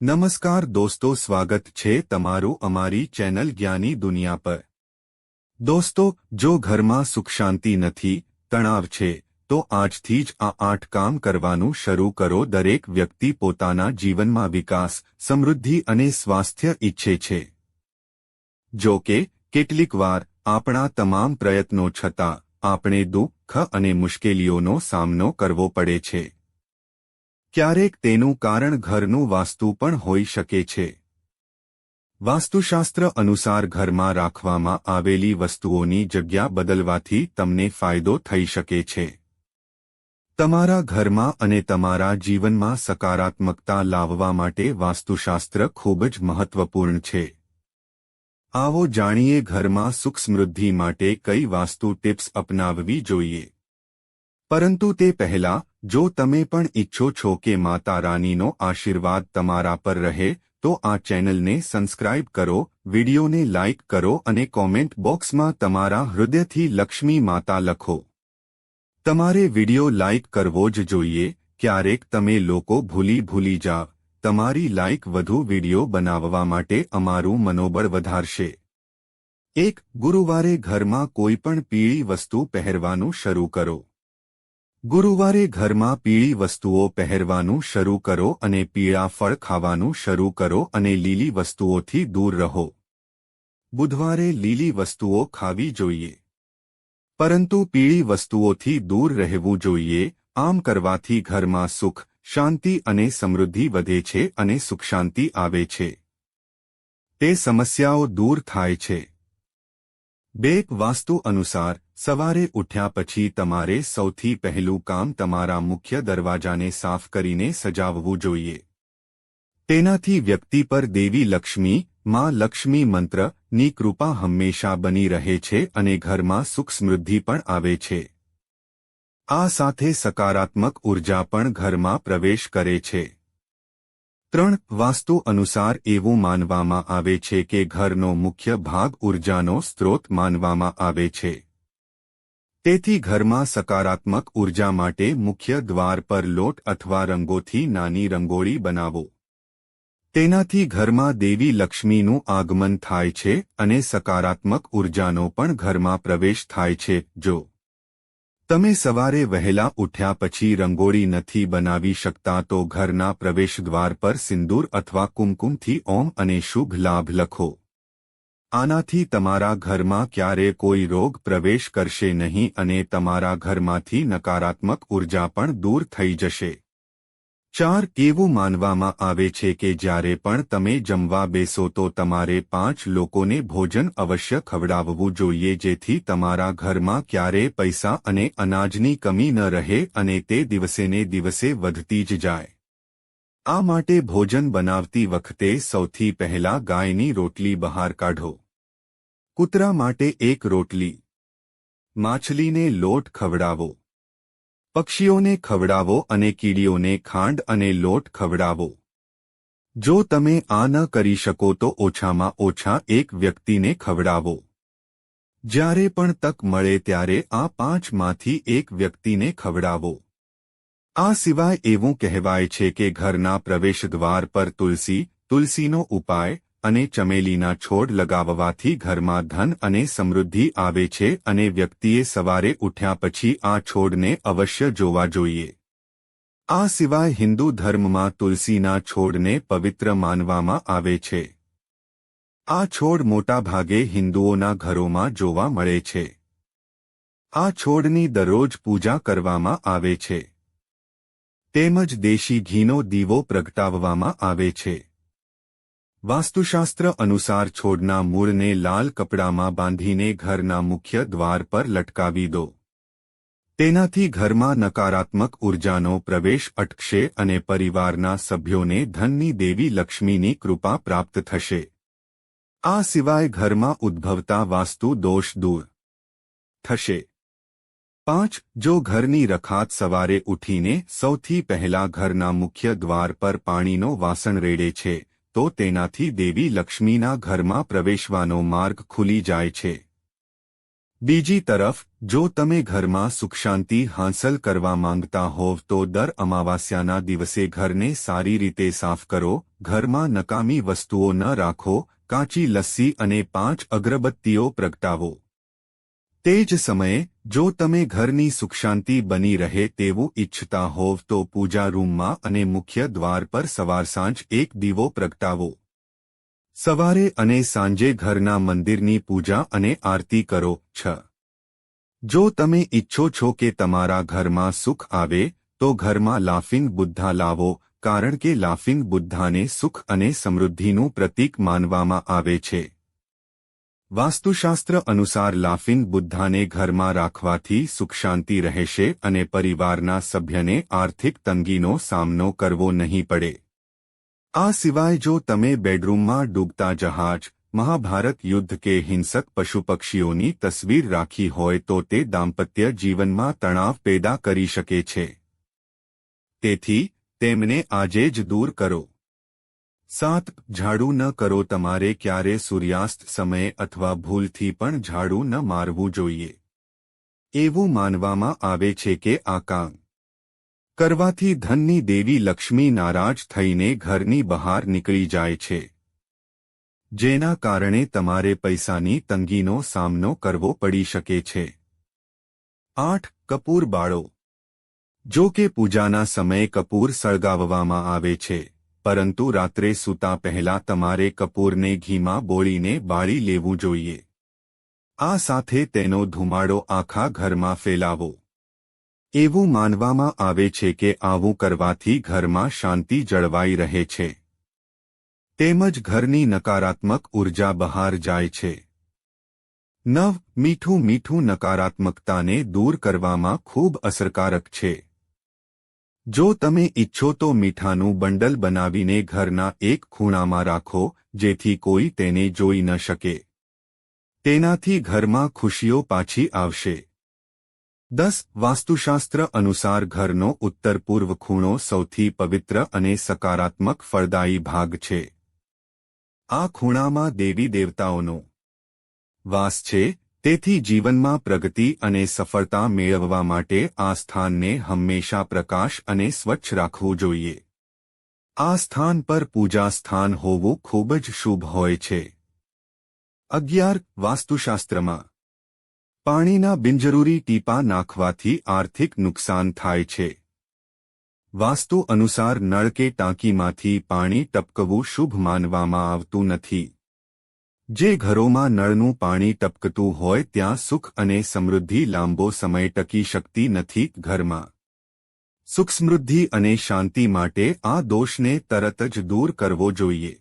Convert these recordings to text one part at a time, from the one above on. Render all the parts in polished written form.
નમસ્કાર દોસ્તો, સ્વાગત છે તમારું અમારી ચેનલ જ્ઞાની દુનિયા પર। દોસ્તો, જો ઘરમાં સુખ શાંતિ નથી, તણાવ છે, તો આજથી જ આ 8 કામ કરવાનું શરૂ કરો। દરેક વ્યક્તિ પોતાના જીવનમાં વિકાસ, સમૃદ્ધિ અને સ્વાસ્થ્ય ઈચ્છે છે। જો કે કેટલીકવાર આપણા તમામ પ્રયત્નો છતાં આપણે દુઃખ અને મુશ્કેલીઓનો સામનો કરવો પડે છે। ક્યારેક તેનું કારણ ઘરનું વાસ્તુ પણ હોઈ શકે છે। વાસ્તુશાસ્ત્ર અનુસાર ઘરમાં રાખવામાં આવેલી વસ્તુઓની જગ્યા બદલવાથી તમને ફાયદો થઈ શકે છે। તમારા ઘરમાં અને તમારા જીવનમાં સકારાત્મકતા લાવવા માટે વાસ્તુશાસ્ત્ર ખૂબ જ મહત્વપૂર્ણ છે। આવો જાણીએ ઘરમાં સુખ સમૃદ્ધિ માટે કઈ વાસ્તુ ટિપ્સ અપનાવવી જોઈએ। પરંતુ તે પહેલા, જો તમે પણ ઈચ્છો છો કે માતા રાનીનો આશીર્વાદ તમારા પર રહે, તો આ ચેનલને સબસ્ક્રાઇબ કરો, વિડીયોને લાઇક કરો અને કોમેન્ટ બોક્સમાં તમારા હૃદયથી લક્ષ્મી માતા લખો। તમારે વિડીયો લાઇક કરવો જ જોઈએ। ક્યારેક તમે લોકો ભૂલી જાવ। તમારી લાઇક વધુ વિડીયો બનાવવા માટે અમારું મનોબળ વધારશે। 1. ગુરુવારે ઘરમાં કોઈ પણ પીળી વસ્તુ પહેરવાનું શરૂ કરો। ગુરુવારે ઘરમાં પીળી વસ્તુઓ પહેરવાનું શરૂ કરો અને પીળા ફળ ખાવાનું શરૂ કરો અને લીલી વસ્તુઓથી દૂર રહો। બુધવારે લીલી વસ્તુઓ ખાવી જોઈએ, પરંતુ પીળી વસ્તુઓથી દૂર રહેવું જોઈએ। આમ કરવાથી ઘરમાં સુખ, શાંતિ અને સમૃદ્ધિ વધે છે અને સુખ શાંતિ આવે છે। તે સમસ્યાઓ દૂર થાય છે। 2. વાસ્તુ અનુસાર સવારે ઉઠ્યા પછી તમારે સૌથી પહેલું કામ તમારા મુખ્ય દરવાજાને સાફ કરીને સજાવવું જોઈએ। તેનાથી વ્યક્તિ પર દેવી લક્ષ્મી, માં લક્ષ્મી મંત્રની કૃપા હંમેશા બની રહે છે અને ઘરમાં સુખ સમૃદ્ધિ પણ આવે છે। આ સાથે સકારાત્મક ઉર્જા પણ ઘરમાં પ્રવેશ કરે છે। 3. વાસ્તુ અનુસાર એવું માનવામાં આવે છે કે ઘરનો મુખ્ય ભાગ ઉર્જાનો સ્ત્રોત માનવામાં આવે છે। તેથી ઘરમાં સકારાત્મક ઉર્જા માટે મુખ્ય દ્વાર પર લોટ અથવા રંગોથી નાની રંગોળી બનાવો। તેનાથી ઘરમાં દેવી લક્ષ્મીનું આગમન થાય છે અને સકારાત્મક ઉર્જાનો પણ ઘરમાં પ્રવેશ થાય છે। જો તમે સવારે વહેલા ઉઠ્યા પછી રંગોળી નથી બનાવી શકતા, તો ઘરના પ્રવેશદ્વાર પર સિંદૂર અથવા કુમકુમથી ઓમ અને શુભ લાભ લખો। આનાથી તમારા ઘરમાં ક્યારે કોઈ રોગ પ્રવેશ કરશે નહીં અને તમારા ઘરમાંથી નકારાત્મક ઉર્જા પણ દૂર થઈ જશે। 4. એવું માનવામાં આવે છે કે જ્યારે પણ તમે જમવા બેસો તો તમારે 5 લોકોને ભોજન અવશ્ય ખવડાવવું જોઈએ, જેથી તમારા ઘરમાં ક્યારેય પૈસા અને અનાજની કમી ન રહે અને તે દિવસેને દિવસે વધતી જ જાય। આ માટે ભોજન બનાવતી વખતે સૌથી પહેલા ગાયની રોટલી બહાર કાઢો। કૂતરા માટે 1 રોટલી, માછલીને લોટ ખવડાવો, પક્ષીઓને ખવડાવો અને કીડીઓને ખાંડ અને લોટ ખવડાવો। જો તમે આ ન કરી શકો તો ઓછામાં ઓછા 1 વ્યક્તિને ખવડાવો। જ્યારે પણ તક મળે ત્યારે આ 5માંથી 1 વ્યક્તિને ખવડાવો। આ સિવાય એવું કહેવાય છે કે ઘરના પ્રવેશદ્વાર પર તુલસીનો ઉપાય અને ચમેલીના છોડ લગાવવાથી ઘરમાં ધન અને સમૃદ્ધિ આવે છે અને વ્યક્તિએ સવારે ઉઠ્યા પછી આ છોડને અવશ્ય જોવા જોઈએ। આ સિવાય હિન્દુ ધર્મમાં તુલસીના છોડને પવિત્ર માનવામાં આવે છે। આ છોડ મોટાભાગે હિન્દુઓના ઘરોમાં જોવા મળે છે। આ છોડની દરરોજ પૂજા કરવામાં આવે છે, તેમજ દેશી ઘીનો દીવો પ્રગટાવવામાં આવે છે। વાસ્તુશાસ્ત્ર અનુસાર છોડના મૂળને લાલ કપડામાં બાંધીને ઘરના મુખ્ય દ્વાર પર લટકાવી દો। તેનાથી ઘરમાં નકારાત્મક ઉર્જાનો પ્રવેશ અટકશે અને પરિવારના સભ્યોને ધનની દેવી લક્ષ્મીની કૃપા પ્રાપ્ત થશે। આ સિવાય ઘરમાં ઉદ્ભવતા વાસ્તુ દોષ દૂર થશે। 5. જો ઘરની રખાત સવારે ઉઠીને સૌથી પહેલા ઘરના મુખ્ય દ્વાર પર પાણીનો વાસણ રેડે છે, તો તેનાથી દેવી લક્ષ્મીના ઘરમાં પ્રવેશવાનો માર્ગ ખુલી જાય છે। બીજી તરફ જો તમે ઘરમાં સુખ શાંતિ હાંસલ કરવા માંગતા હોવ તો દર અમાવાસ્યાના દિવસે ઘરને સારી રીતે સાફ કરો, ઘરમાં નકામી વસ્તુઓ ન રાખો, કાચી લસ્સી અને 5 અગરબત્તીઓ પ્રગટાવો. તે જ સમયે જો તમે ઘરની સુખશાંતિ બની રહે તેવું ઈચ્છતા હોવ તો પૂજા રૂમમાં અને મુખ્ય દ્વાર પર સવાર સાંજ એક દીવો પ્રગટાવો. સવારે અને સાંજે ઘરના મંદિરની પૂજા અને આરતી કરો. 6. જો તમે ઈચ્છો છો કે તમારા ઘરમાં સુખ આવે તો ઘરમાં લાફિંગ બુદ્ધા લાવો, કારણ કે લાફિંગ બુદ્ધાને સુખ અને સમૃદ્ધિનું પ્રતીક માનવામાં આવે છે. વાસ્તુશાસ્ત્ર અનુસાર લાફિંગ બુદ્ધાને ઘરમાં રાખવાથી સુખશાંતિ રહેશે અને પરિવારના સભ્યને આર્થિક તંગીનો સામનો કરવો નહીં પડે. આ સિવાય જો તમે બેડરૂમમાં ડૂબતા જહાજ, મહાભારત યુદ્ધ કે હિંસક પશુપક્ષીઓની તસવીર રાખી હોય તો તે દાંપત્ય જીવનમાં તણાવ પેદા કરી શકે છે. તેથી તેમને આજે જ દૂર કરો. 7. ઝાડુ ન કરો. તમારે ક્યારે સૂર્યાસ્ત સમયે અથવા ભૂલથી પણ ઝાડુ ન મારવું જોઈએ. એવું માનવામાં આવે છે કે આ કામ કરવાથી ધનની દેવી લક્ષ્મી નારાજ થઈને ઘરની બહાર નીકળી જાય છે, જેના કારણે તમારે પૈસાની તંગીનો સામનો કરવો પડી શકે છે. 8. કપૂર બાળો. જો કે પૂજાના સમયે કપૂર સળગાવવામાં આવે છે, પરંતુ રાત્રે સૂતા પહેલા તમારે કપૂરને ઘીમાં બોળીને બાળી લેવું જોઈએ. આ સાથે તેનો ધુમાડો આખા ઘરમાં ફેલાવો. એવું માનવામાં આવે છે કે આવું કરવાથી ઘરમાં શાંતિ જળવાઈ રહે છે, તેમજ ઘરની નકારાત્મક ઉર્જા બહાર જાય છે. 9. મીઠું. મીઠું નકારાત્મકતાને દૂર કરવામાં ખૂબ અસરકારક છે. જો તમે ઈચ્છો તો મીઠાનું બંડલ બનાવીને ઘરના એક ખૂણામાં રાખો, જેથી કોઈ તેને જોઈ ન શકે. તેનાથી ઘરમાં ખુશીઓ પાછી આવશે. 10. વાસ્તુશાસ્ત્ર અનુસાર ઘરનો ઉત્તર પૂર્વ ખૂણો સૌથી પવિત્ર અને સકારાત્મક ફળદાયી ભાગ છે. આ ખૂણામાં દેવી દેવતાઓનો વાસ છે, તેથી જીવનમાં પ્રગતિ અને સફળતા મેળવવા માટે આ સ્થાનને હંમેશા પ્રકાશ અને સ્વચ્છ રાખવું જોઈએ. આ સ્થાન પર પૂજા સ્થાન હોવું ખૂબ જ શુભ હોય છે. 11. વાસ્તુશાસ્ત્રમાં પાણીના બિનજરૂરી ટીપાં નાખવાથી આર્થિક નુકસાન થાય છે. વાસ્તુ અનુસાર નળ કે ટાંકીમાંથી પાણી ટપકવું શુભ માનવામાં આવતું નથી. જે ઘરોમાં નળનું પાણી ટપકતું હોય ત્યાં સુખ અને સમૃદ્ધિ લાંબો સમય ટકી શકતી નથી. ઘરમાં સુખ સમૃદ્ધિ અને શાંતિ માટે આ દોષને તરત જ દૂર કરવો જોઈએ.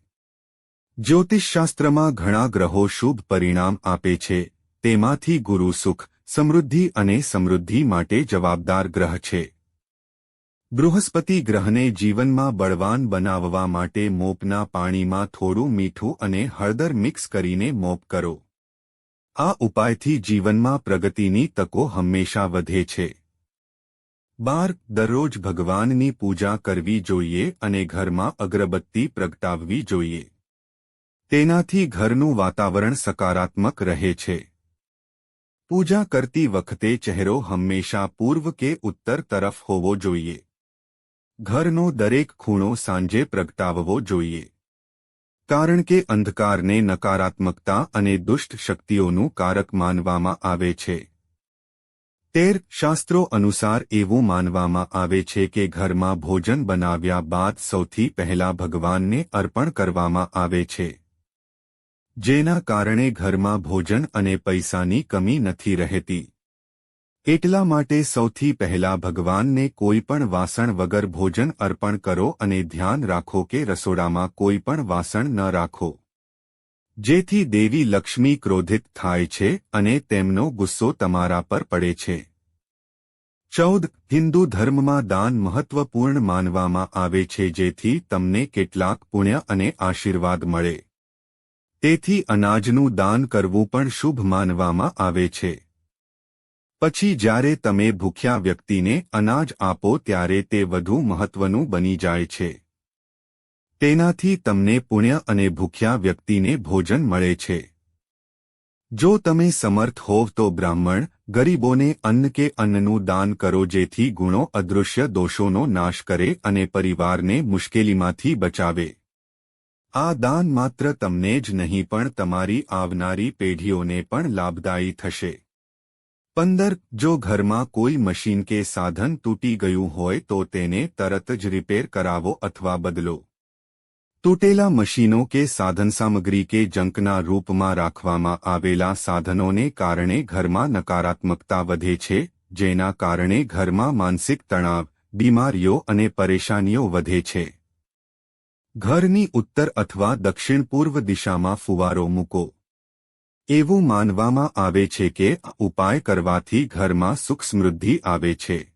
જ્યોતિષશાસ્ત્રમાં ઘણા ગ્રહો શુભ પરિણામ આપે છે, તેમાંથી ગુરુ સુખ, સમૃદ્ધિ અને સમૃદ્ધિ માટે જવાબદાર ગ્રહ છે. બૃહસ્પતિ ગ્રહને જીવનમાં બળવાન બનાવવા માટે મોપના પાણીમાં થોડું મીઠું અને હળદર મિક્સ કરીને મોપ કરો. આ ઉપાયથી જીવનમાં પ્રગતિની તકો હંમેશા વધે છે. 12. દરરોજ ભગવાનની પૂજા કરવી જોઈએ અને ઘરમાં અગરબત્તી પ્રગટાવવી જોઈએ. તેનાથી ઘરનું વાતાવરણ સકારાત્મક રહે છે. પૂજા કરતી વખતે ચહેરો હંમેશા પૂર્વ કે ઉત્તર તરફ હોવો જોઈએ. ઘરનો દરેક ખૂણો સાંજે પ્રગટાવવો જોઈએ, કારણ કે અંધકારને નકારાત્મકતા અને દુષ્ટ શક્તિઓનું કારક માનવામાં આવે છે. 13. શાસ્ત્રો અનુસાર એવું માનવામાં આવે છે કે ઘરમાં ભોજન બનાવ્યા બાદ સૌથી પહેલા ભગવાનને અર્પણ કરવામાં આવે છે, જેના કારણે ઘરમાં ભોજન અને પૈસાની કમી નથી રહેતી. એટલા માટે સૌથી પહેલા ભગવાનને કોઈ પણ વાસણ વગર ભોજન અર્પણ કરો અને ધ્યાન રાખો કે રસોડામાં કોઈ પણ વાસણ ન રાખો, જેથી દેવી લક્ષ્મી ક્રોધિત થાય છે અને તેમનો ગુસ્સો તમારા પર પડે છે. 14. હિન્દુ ધર્મમાં દાન મહત્વપૂર્ણ માનવામાં આવે છે, જેથી તમને કેટલાક પુણ્ય અને આશીર્વાદ મળે. તેથી અનાજનું દાન કરવું પણ શુભ માનવામાં આવે છે. પછી જ્યારે તમે ભૂખ્યા વ્યક્તિને અનાજ આપો ત્યારે તે વધુ મહત્વનું બની જાય છે. તેનાથી તમને પુણ્ય અને ભૂખ્યા વ્યક્તિને ભોજન મળે છે. જો તમે સમર્થ હોવ તો બ્રાહ્મણ ગરીબોને અન્ન કે અન્નનું દાન કરો, જેથી ગુણો અદૃશ્ય દોષોનો નાશ કરે અને પરિવારને મુશ્કેલીમાંથી બચાવે. આ દાન માત્ર તમને જ નહીં પણ તમારી આવનારી પેઢીઓને પણ લાભદાયી થશે. 15. જો ઘરમાં કોઈ મશીન કે સાધન તૂટી ગયું હોય તો તેને તરત જ રિપેર કરાવો અથવા બદલો. તૂટેલા મશીનો કે સાધનસામગ્રી કે જંકના રૂપમાં રાખવામાં આવેલા સાધનોને કારણે ઘરમાં નકારાત્મકતા વધે છે, જેના કારણે ઘરમાં માનસિક તણાવ, બીમારીઓ અને પરેશાનીઓ વધે છે. ઘરની ઉત્તર અથવા દક્ષિણ પૂર્વ દિશામાં ફુવારો મૂકો. એવું માનવામાં આવે છે કે આ ઉપાય કરવાથી ઘરમાં સુખ સમૃદ્ધિ આવે છે.